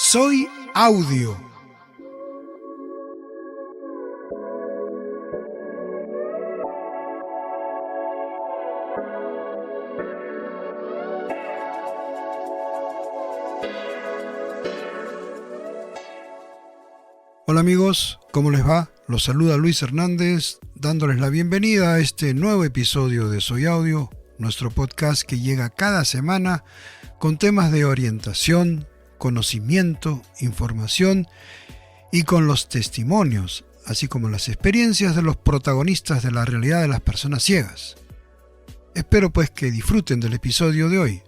Soy Audio. Hola amigos, ¿cómo les va? Los saluda Luis Hernández, dándoles la bienvenida a este nuevo episodio de Soy Audio, nuestro podcast que llega cada semana con temas de orientación, conocimiento, información y con los testimonios, así como las experiencias de los protagonistas de la realidad de las personas ciegas. Espero pues que disfruten del episodio de hoy.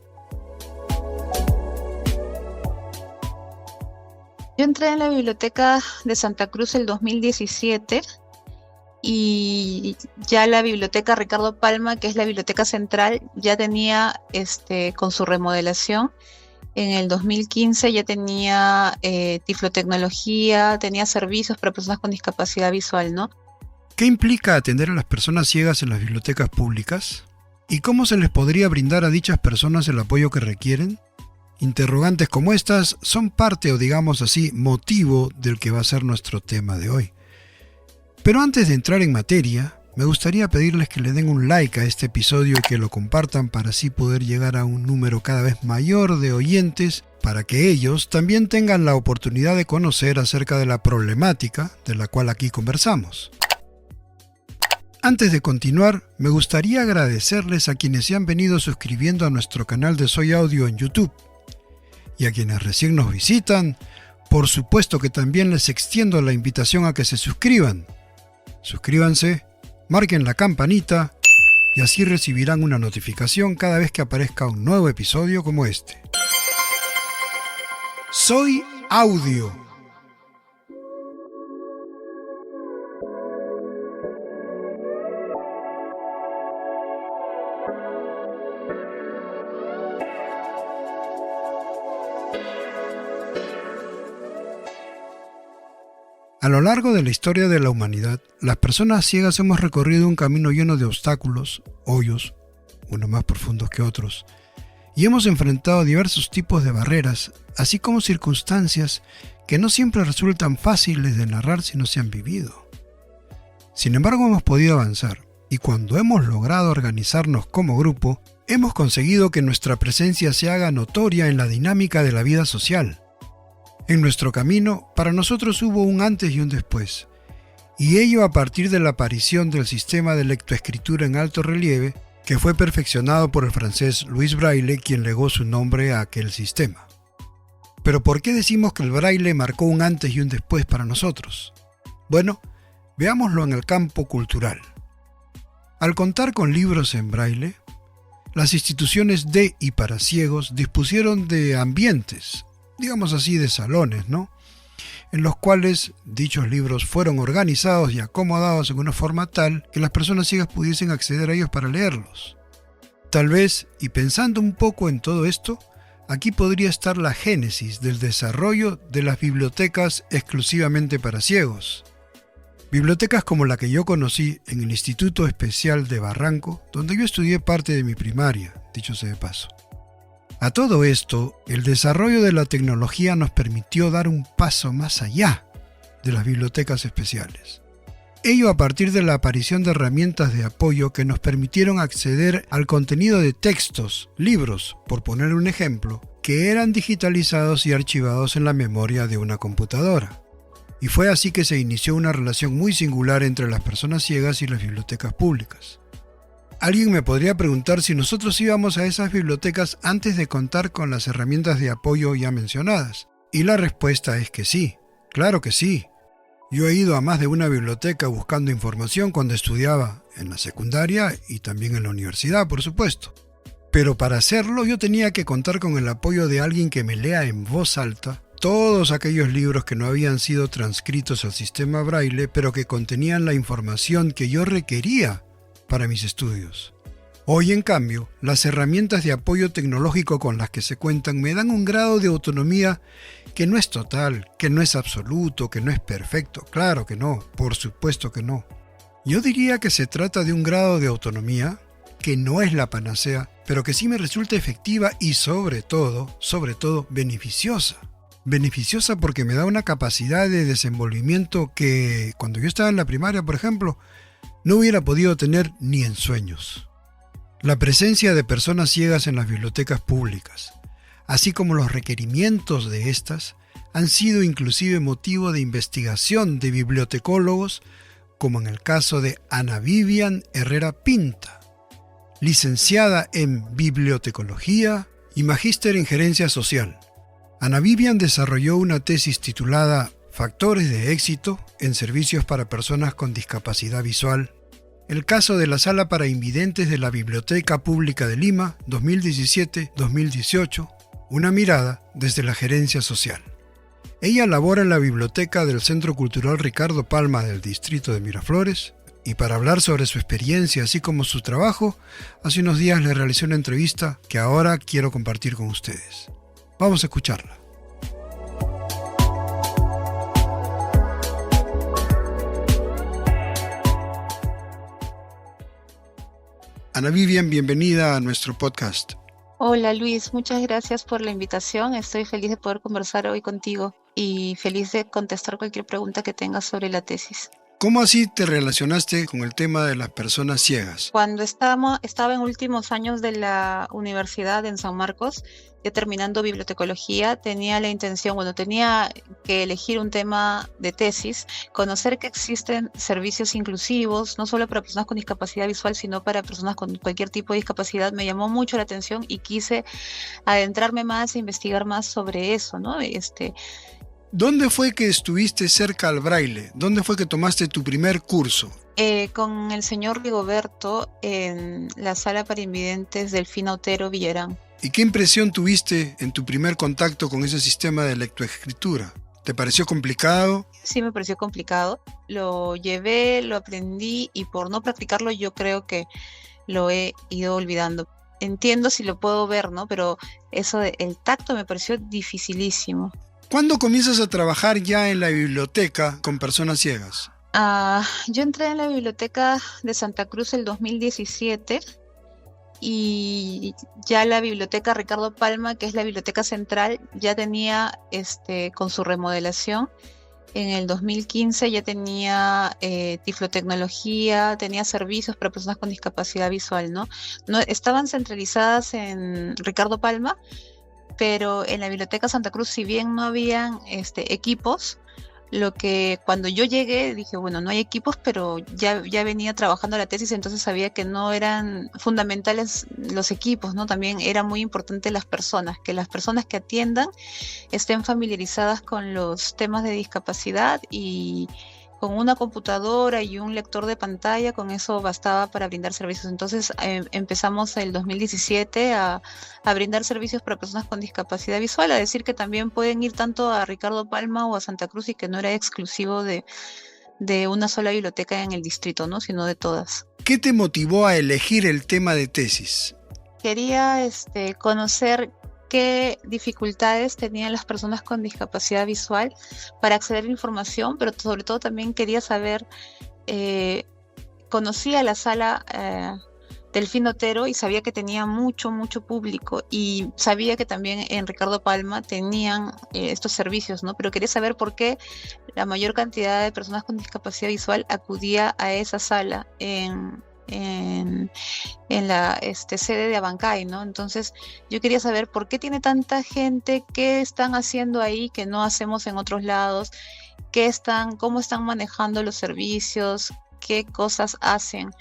Yo entré en la biblioteca de Santa Cruz el 2017 y ya la biblioteca Ricardo Palma, que es la biblioteca central, ya tenía con su remodelación. En el 2015 ya tenía tiflotecnología, tenía servicios para personas con discapacidad visual, ¿no? ¿Qué implica atender a las personas ciegas en las bibliotecas públicas? ¿Y cómo se les podría brindar a dichas personas el apoyo que requieren? Interrogantes como estas son parte, o digamos así, motivo del que va a ser nuestro tema de hoy. Pero antes de entrar en materia, me gustaría pedirles que le den un like a este episodio y que lo compartan para así poder llegar a un número cada vez mayor de oyentes, para que ellos también tengan la oportunidad de conocer acerca de la problemática de la cual aquí conversamos. Antes de continuar, me gustaría agradecerles a quienes se han venido suscribiendo a nuestro canal de Soy Audio en YouTube. Y a quienes recién nos visitan, por supuesto que también les extiendo la invitación a que se suscriban. Suscríbanse, marquen la campanita y así recibirán una notificación cada vez que aparezca un nuevo episodio como este. Soy Audio. A lo largo de la historia de la humanidad, las personas ciegas hemos recorrido un camino lleno de obstáculos, hoyos, unos más profundos que otros, y hemos enfrentado diversos tipos de barreras, así como circunstancias que no siempre resultan fáciles de narrar si no se han vivido. Sin embargo, hemos podido avanzar, y cuando hemos logrado organizarnos como grupo, hemos conseguido que nuestra presencia se haga notoria en la dinámica de la vida social. En nuestro camino, para nosotros hubo un antes y un después, y ello a partir de la aparición del sistema de lectoescritura en alto relieve, que fue perfeccionado por el francés Louis Braille, quien legó su nombre a aquel sistema. Pero ¿por qué decimos que el Braille marcó un antes y un después para nosotros? Bueno, veámoslo en el campo cultural. Al contar con libros en Braille, las instituciones de y para ciegos dispusieron de ambientes, digamos así, de salones, ¿no?, en los cuales dichos libros fueron organizados y acomodados en una forma tal que las personas ciegas pudiesen acceder a ellos para leerlos. Tal vez, y pensando un poco en todo esto, aquí podría estar la génesis del desarrollo de las bibliotecas exclusivamente para ciegos. Bibliotecas como la que yo conocí en el Instituto Especial de Barranco, donde yo estudié parte de mi primaria, dicho sea de paso. A todo esto, el desarrollo de la tecnología nos permitió dar un paso más allá de las bibliotecas especiales. Ello a partir de la aparición de herramientas de apoyo que nos permitieron acceder al contenido de textos, libros, por poner un ejemplo, que eran digitalizados y archivados en la memoria de una computadora. Y fue así que se inició una relación muy singular entre las personas ciegas y las bibliotecas públicas. Alguien me podría preguntar si nosotros íbamos a esas bibliotecas antes de contar con las herramientas de apoyo ya mencionadas. Y la respuesta es que sí, claro que sí. Yo he ido a más de una biblioteca buscando información cuando estudiaba en la secundaria y también en la universidad, por supuesto. Pero para hacerlo yo tenía que contar con el apoyo de alguien que me lea en voz alta todos aquellos libros que no habían sido transcritos al sistema Braille, pero que contenían la información que yo requería para mis estudios. Hoy, en cambio, las herramientas de apoyo tecnológico con las que se cuentan me dan un grado de autonomía que no es total, que no es absoluto, que no es perfecto. Claro que no, por supuesto que no. Yo diría que se trata de un grado de autonomía que no es la panacea, pero que sí me resulta efectiva y sobre todo, beneficiosa. Beneficiosa porque me da una capacidad de desenvolvimiento que cuando yo estaba en la primaria, por ejemplo, no hubiera podido tener ni en sueños. La presencia de personas ciegas en las bibliotecas públicas, así como los requerimientos de estas, han sido inclusive motivo de investigación de bibliotecólogos, como en el caso de Ana Vivian Herrera Pinta, licenciada en Bibliotecología y magíster en Gerencia Social. Ana Vivian desarrolló una tesis titulada Factores de éxito en servicios para personas con discapacidad visual, el caso de la Sala para Invidentes de la Biblioteca Pública de Lima, 2017-2018, una mirada desde la Gerencia Social. Ella labora en la biblioteca del Centro Cultural Ricardo Palma del distrito de Miraflores, y para hablar sobre su experiencia así como su trabajo, hace unos días le realicé una entrevista que ahora quiero compartir con ustedes. Vamos a escucharla. Ana Vivian, bienvenida a nuestro podcast. Hola Luis, muchas gracias por la invitación. Estoy feliz de poder conversar hoy contigo y feliz de contestar cualquier pregunta que tengas sobre la tesis. ¿Cómo así te relacionaste con el tema de las personas ciegas? Cuando estaba en últimos años de la universidad en San Marcos, ya terminando bibliotecología, tenía que elegir un tema de tesis, conocer que existen servicios inclusivos, no solo para personas con discapacidad visual, sino para personas con cualquier tipo de discapacidad. Me llamó mucho la atención y quise adentrarme más e investigar más sobre eso, ¿no? ¿Dónde fue que estuviste cerca al braille? ¿Dónde fue que tomaste tu primer curso? Con el señor Rigoberto en la Sala para Invidentes Delfina Otero Villarán. ¿Y qué impresión tuviste en tu primer contacto con ese sistema de lectoescritura? ¿Te pareció complicado? Sí, me pareció complicado. Lo llevé, lo aprendí y por no practicarlo yo creo que lo he ido olvidando. Entiendo si lo puedo ver, ¿no? Pero el tacto me pareció dificilísimo. ¿Cuándo comienzas a trabajar ya en la biblioteca con personas ciegas? Yo entré en la biblioteca de Santa Cruz el 2017 y ya la biblioteca Ricardo Palma, que es la biblioteca central, ya tenía, con su remodelación, en el 2015 ya tenía tiflotecnología, tenía servicios para personas con discapacidad visual, ¿no? No estaban centralizadas en Ricardo Palma, pero en la Biblioteca Santa Cruz, si bien no habían equipos, lo que cuando yo llegué dije, bueno, no hay equipos, pero ya venía trabajando la tesis, entonces sabía que no eran fundamentales los equipos, ¿no? También era muy importante las personas que atiendan estén familiarizadas con los temas de discapacidad y con una computadora y un lector de pantalla, con eso bastaba para brindar servicios. Entonces empezamos el 2017 a brindar servicios para personas con discapacidad visual, a decir que también pueden ir tanto a Ricardo Palma o a Santa Cruz y que no era exclusivo de una sola biblioteca en el distrito, ¿no? Sino de todas. ¿Qué te motivó a elegir el tema de tesis? Quería conocer qué dificultades tenían las personas con discapacidad visual para acceder a información, pero sobre todo también quería saber, conocía la sala Delfina Otero y sabía que tenía mucho público y sabía que también en Ricardo Palma tenían estos servicios, ¿no? Pero quería saber por qué la mayor cantidad de personas con discapacidad visual acudía a esa sala en la sede de Abancay, ¿no? Entonces yo quería saber por qué tiene tanta gente, qué están haciendo ahí que no hacemos en otros lados, cómo están manejando los servicios, qué cosas hacen,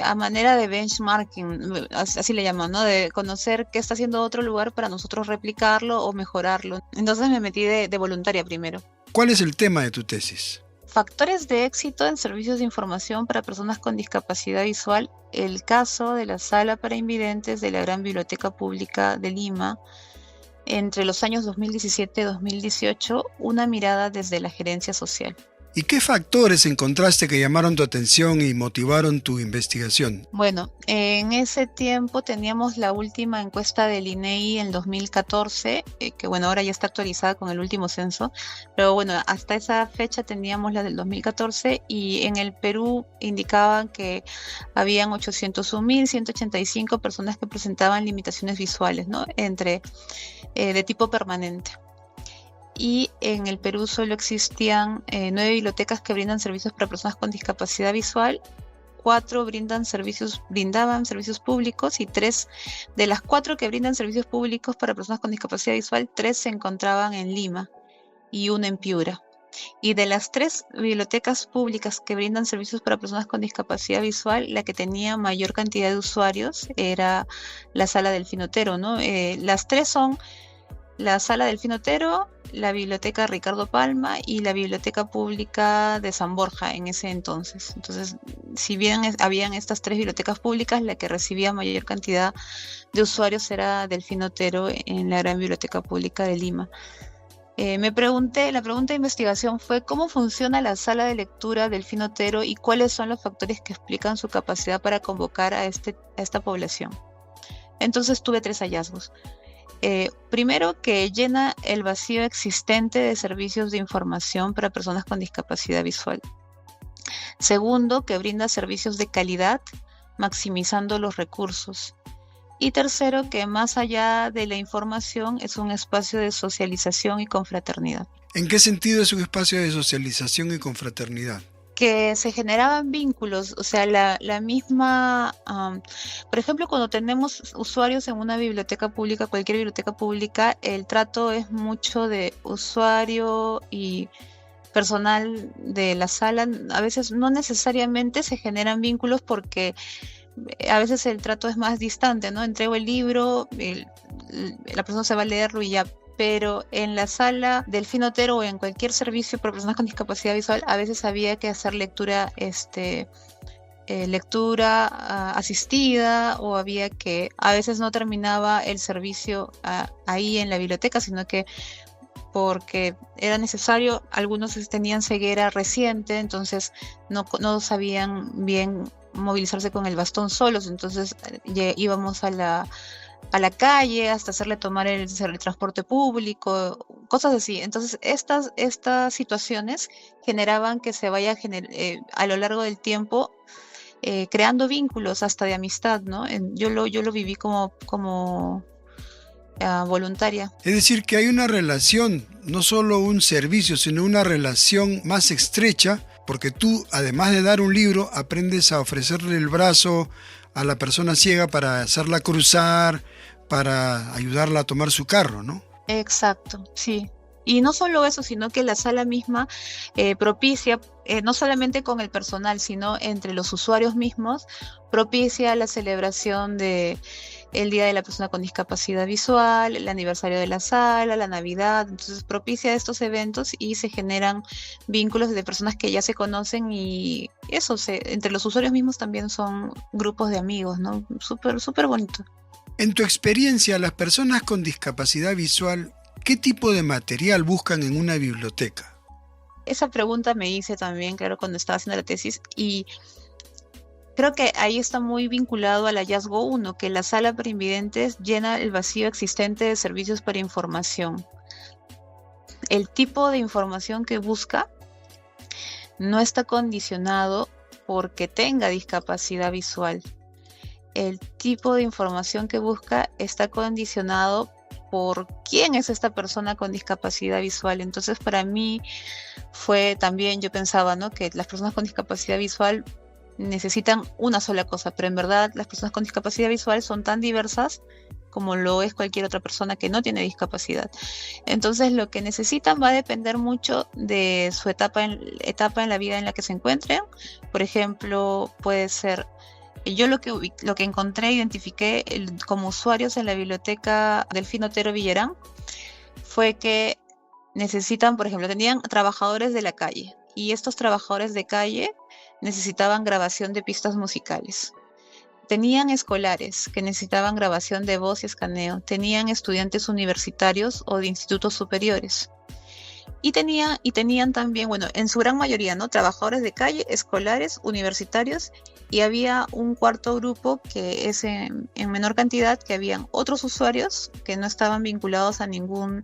a manera de benchmarking, así le llaman, ¿no? De conocer qué está haciendo otro lugar para nosotros replicarlo o mejorarlo. Entonces me metí de voluntaria primero. ¿Cuál es el tema de tu tesis? Factores de éxito en servicios de información para personas con discapacidad visual, el caso de la Sala para Invidentes de la Gran Biblioteca Pública de Lima, entre los años 2017 y 2018, una mirada desde la Gerencia Social. ¿Y qué factores encontraste que llamaron tu atención y motivaron tu investigación? Bueno, en ese tiempo teníamos la última encuesta del INEI en 2014, que bueno, ahora ya está actualizada con el último censo, pero bueno, hasta esa fecha teníamos la del 2014 y en el Perú indicaban que habían 801.185 personas que presentaban limitaciones visuales, ¿no? De tipo permanente. y en el Perú solo existían 9 bibliotecas que brindan servicios para personas con discapacidad visual. 4 brindaban servicios públicos, y 3 de las 4 que brindan servicios públicos para personas con discapacidad visual, 3 se encontraban en Lima y 1 en Piura. Y de las 3 bibliotecas públicas que brindan servicios para personas con discapacidad visual, la que tenía mayor cantidad de usuarios era la Sala Delfín Otero, ¿no? Las 3 son la Sala Delfín Otero, la Biblioteca Ricardo Palma y la Biblioteca Pública de San Borja en ese entonces. Entonces, si bien habían estas 3 bibliotecas públicas, la que recibía mayor cantidad de usuarios era Delfín Otero en la Gran Biblioteca Pública de Lima. La pregunta de investigación fue cómo funciona la sala de lectura Delfín Otero y cuáles son los factores que explican su capacidad para convocar a esta población. Entonces tuve 3 hallazgos. Primero, que llena el vacío existente de servicios de información para personas con discapacidad visual. Segundo, que brinda servicios de calidad, maximizando los recursos. Y tercero, que más allá de la información es un espacio de socialización y confraternidad. ¿En qué sentido es un espacio de socialización y confraternidad? Que se generaban vínculos, o sea, la misma, por ejemplo, cuando tenemos usuarios en una biblioteca pública, cualquier biblioteca pública, el trato es mucho de usuario y personal de la sala. A veces no necesariamente se generan vínculos porque a veces el trato es más distante, ¿no? Entrego el libro, la persona se va a leerlo y ya. Pero en la sala Delfín Otero o en cualquier servicio para personas con discapacidad visual, a veces había que hacer lectura asistida, o a veces no terminaba el servicio ahí en la biblioteca, sino que porque era necesario, algunos tenían ceguera reciente, entonces no sabían bien movilizarse con el bastón solos, entonces íbamos a la calle hasta hacerle tomar el transporte público, cosas así. Entonces estas situaciones generaban que se vaya a lo largo del tiempo creando vínculos hasta de amistad, ¿no? Yo lo viví como voluntaria. Es decir, que hay una relación, no solo un servicio, sino una relación más estrecha, porque tú, además de dar un libro, aprendes a ofrecerle el brazo a la persona ciega para hacerla cruzar, para ayudarla a tomar su carro, ¿no? Exacto, sí. Y no solo eso, sino que la sala misma propicia, no solamente con el personal, sino entre los usuarios mismos, propicia la celebración de el Día de la Persona con Discapacidad Visual, el aniversario de la sala, la Navidad. Entonces propicia estos eventos y se generan vínculos de personas que ya se conocen, y eso, entre los usuarios mismos también son grupos de amigos, ¿no? Súper, súper bonito. En tu experiencia, las personas con discapacidad visual, ¿qué tipo de material buscan en una biblioteca? Esa pregunta me hice también, claro, cuando estaba haciendo la tesis, y creo que ahí está muy vinculado al hallazgo 1, que la sala para invidentes llena el vacío existente de servicios para información. El tipo de información que busca no está condicionado porque tenga discapacidad visual. El tipo de información que busca está condicionado por quién es esta persona con discapacidad visual. Entonces, para mí fue también, yo pensaba, ¿no?, que las personas con discapacidad visual necesitan una sola cosa, pero en verdad las personas con discapacidad visual son tan diversas como lo es cualquier otra persona que no tiene discapacidad. Entonces, lo que necesitan va a depender mucho de su etapa en la vida en la que se encuentren. Por ejemplo, puede ser, yo lo que encontré, identifiqué como usuarios en la biblioteca Delfín Otero Villarán, fue que necesitan, por ejemplo, tenían trabajadores de la calle, y estos trabajadores de calle necesitaban grabación de pistas musicales. Tenían escolares que necesitaban grabación de voz y escaneo. Tenían estudiantes universitarios o de institutos superiores. Y tenían también, bueno, en su gran mayoría, ¿no?, trabajadores de calle, escolares, universitarios, y había un cuarto grupo que es en menor cantidad, que habían otros usuarios que no estaban vinculados a ningún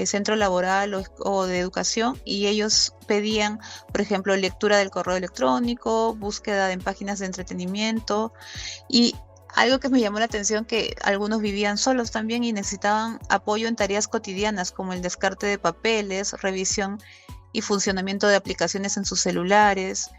centro laboral o de educación, y ellos pedían, por ejemplo, lectura del correo electrónico, búsqueda en páginas de entretenimiento, y algo que me llamó la atención, que algunos vivían solos también y necesitaban apoyo en tareas cotidianas como el descarte de papeles, revisión y funcionamiento de aplicaciones en sus celulares.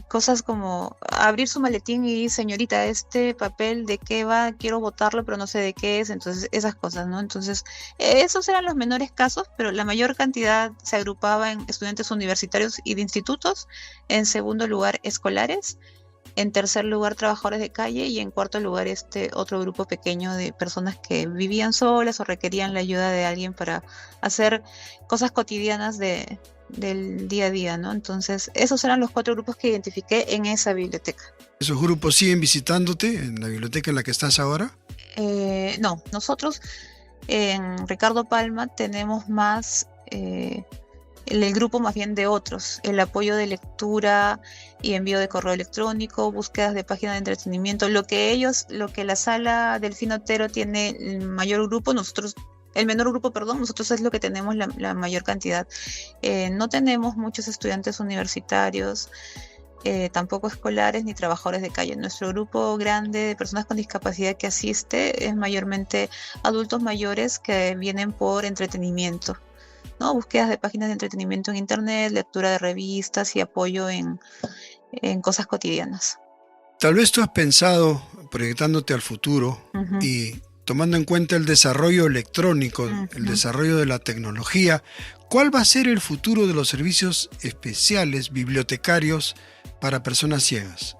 Cosas como abrir su maletín y señorita, este papel de qué va, quiero botarlo pero no sé de qué es, entonces esas cosas, ¿no? Entonces esos eran los menores casos, pero la mayor cantidad se agrupaba en estudiantes universitarios y de institutos, en segundo lugar escolares, en tercer lugar trabajadores de calle y en cuarto lugar este otro grupo pequeño de personas que vivían solas o requerían la ayuda de alguien para hacer cosas cotidianas del día a día, ¿no? Entonces, esos eran los 4 grupos que identifiqué en esa biblioteca. ¿Esos grupos siguen visitándote en la biblioteca en la que estás ahora? No, nosotros en Ricardo Palma tenemos más el grupo más bien de otros, el apoyo de lectura y envío de correo electrónico, búsquedas de páginas de entretenimiento, lo que la sala Delfín Otero tiene el mayor grupo, el menor grupo, perdón, nosotros es lo que tenemos la mayor cantidad. No tenemos muchos estudiantes universitarios, tampoco escolares ni trabajadores de calle. Nuestro grupo grande de personas con discapacidad que asiste es mayormente adultos mayores que vienen por entretenimiento, ¿no? Búsquedas de páginas de entretenimiento en internet, lectura de revistas y apoyo en cosas cotidianas. Tal vez tú has pensado, proyectándote al futuro y tomando en cuenta el desarrollo electrónico, el desarrollo de la tecnología, ¿cuál va a ser el futuro de los servicios especiales bibliotecarios para personas ciegas?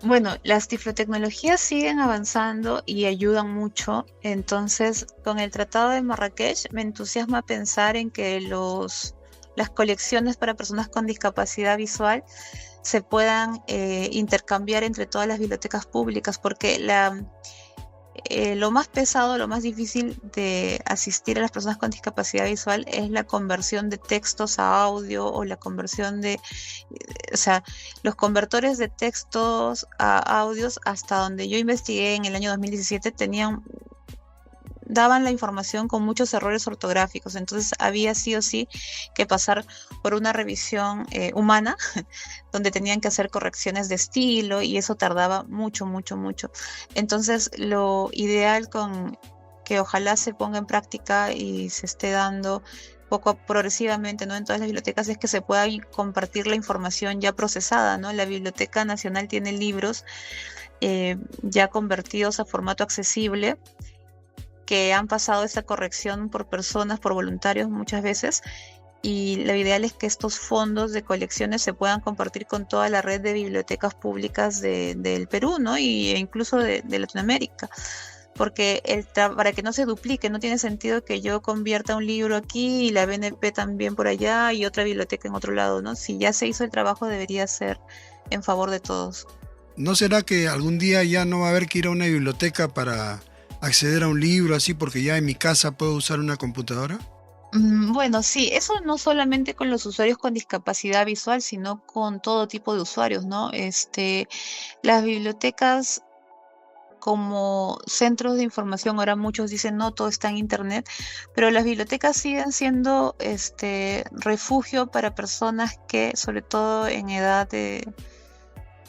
Bueno, las tiflotecnologías siguen avanzando y ayudan mucho. Entonces, con el Tratado de Marrakech me entusiasma pensar en que las colecciones para personas con discapacidad visual se puedan intercambiar entre todas las bibliotecas públicas, porque lo más pesado, lo más difícil de asistir a las personas con discapacidad visual es la conversión de textos a audio o la conversión o sea, los convertores de textos a audios, hasta donde yo investigué en el año 2017, daban la información con muchos errores ortográficos, entonces había sí o sí que pasar por una revisión humana donde tenían que hacer correcciones de estilo y eso tardaba mucho. Entonces lo ideal que ojalá se ponga en práctica y se esté dando progresivamente, ¿no?, en todas las bibliotecas, es que se pueda compartir la información ya procesada, ¿no? La Biblioteca Nacional tiene libros ya convertidos a formato accesible, que han pasado esta corrección por personas, por voluntarios muchas veces, y lo ideal es que estos fondos de colecciones se puedan compartir con toda la red de bibliotecas públicas del Perú, ¿no? E incluso de Latinoamérica, porque para que no se duplique, no tiene sentido que yo convierta un libro aquí y la BNP también por allá y otra biblioteca en otro lado, ¿no? Si ya se hizo el trabajo, debería ser en favor de todos. ¿No será que algún día ya no va a haber que ir a una biblioteca para acceder a un libro así, porque ya en mi casa puedo usar una computadora? Bueno, sí, eso no solamente con los usuarios con discapacidad visual, sino con todo tipo de usuarios, ¿no? Las bibliotecas como centros de información, ahora muchos dicen no, todo está en internet, pero las bibliotecas siguen siendo refugio para personas que, sobre todo en edad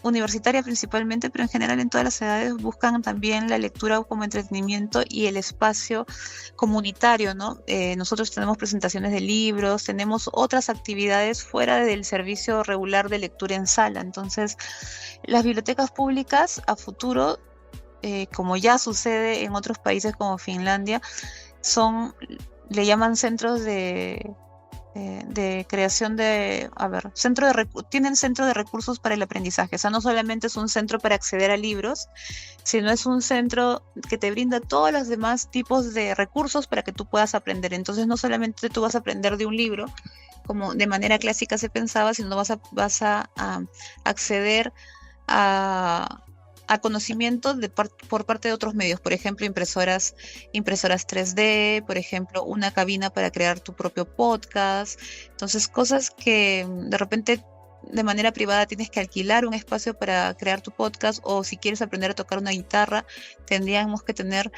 universitaria principalmente, pero en general en todas las edades, buscan también la lectura como entretenimiento y el espacio comunitario, ¿no? Nosotros tenemos presentaciones de libros, tenemos otras actividades fuera del servicio regular de lectura en sala. Entonces, las bibliotecas públicas a futuro, como ya sucede en otros países como Finlandia, le llaman centros de creación tienen centro de recursos para el aprendizaje. O sea, no solamente es un centro para acceder a libros, sino es un centro que te brinda todos los demás tipos de recursos para que tú puedas aprender. Entonces, no solamente tú vas a aprender de un libro, como de manera clásica se pensaba, sino vas a acceder a conocimiento por parte de otros medios, por ejemplo, impresoras 3D, por ejemplo, una cabina para crear tu propio podcast. Entonces, cosas que de repente de manera privada tienes que alquilar un espacio para crear tu podcast, o si quieres aprender a tocar una guitarra, tendríamos que tener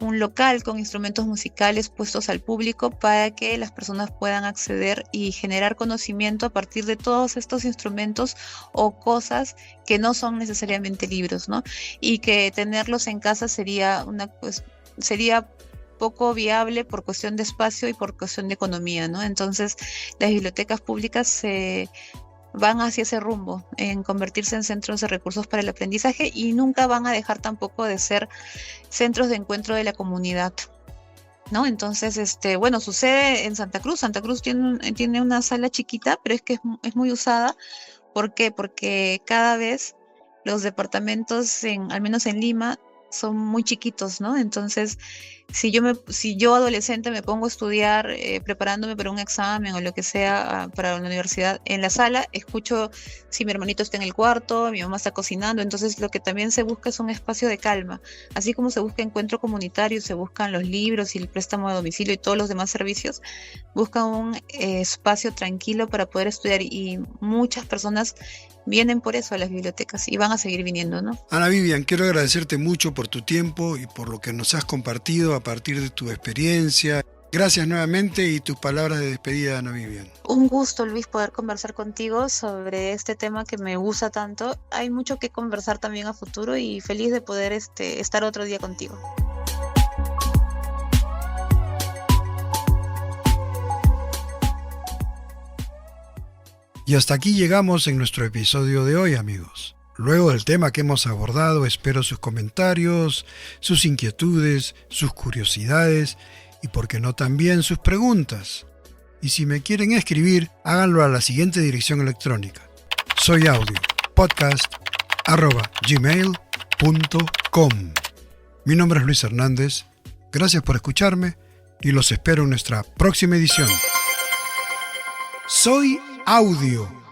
un local con instrumentos musicales puestos al público para que las personas puedan acceder y generar conocimiento a partir de todos estos instrumentos o cosas que no son necesariamente libros, ¿no? Y que tenerlos en casa sería poco viable por cuestión de espacio y por cuestión de economía, ¿no? Entonces, las bibliotecas públicas se van hacia ese rumbo, en convertirse en centros de recursos para el aprendizaje, y nunca van a dejar tampoco de ser centros de encuentro de la comunidad, ¿no? Entonces, bueno, sucede en Santa Cruz. Santa Cruz tiene una sala chiquita, pero es que es muy usada. ¿Por qué? Porque cada vez los departamentos, al menos en Lima, son muy chiquitos, ¿no? Entonces, si yo adolescente me pongo a estudiar, preparándome para un examen o lo que sea, para la universidad, en la sala, escucho si mi hermanito está en el cuarto, mi mamá está cocinando. Entonces lo que también se busca es un espacio de calma, así como se busca encuentro comunitario, se buscan los libros y el préstamo a domicilio y todos los demás servicios, buscan un espacio tranquilo para poder estudiar, y muchas personas vienen por eso a las bibliotecas y van a seguir viniendo, ¿no? Ana Vivian, quiero agradecerte mucho por tu tiempo y por lo que nos has compartido a partir de tu experiencia. Gracias nuevamente, y tus palabras de despedida, Ana Vivian. Un gusto, Luis, poder conversar contigo sobre este tema que me gusta tanto. Hay mucho que conversar también a futuro, y feliz de poder estar otro día contigo. Y hasta aquí llegamos en nuestro episodio de hoy, amigos. Luego del tema que hemos abordado, espero sus comentarios, sus inquietudes, sus curiosidades y, por qué no, también sus preguntas. Y si me quieren escribir, háganlo a la siguiente dirección electrónica: soyaudio.podcast@gmail.com. Mi nombre es Luis Hernández. Gracias por escucharme y los espero en nuestra próxima edición. Soy Audio.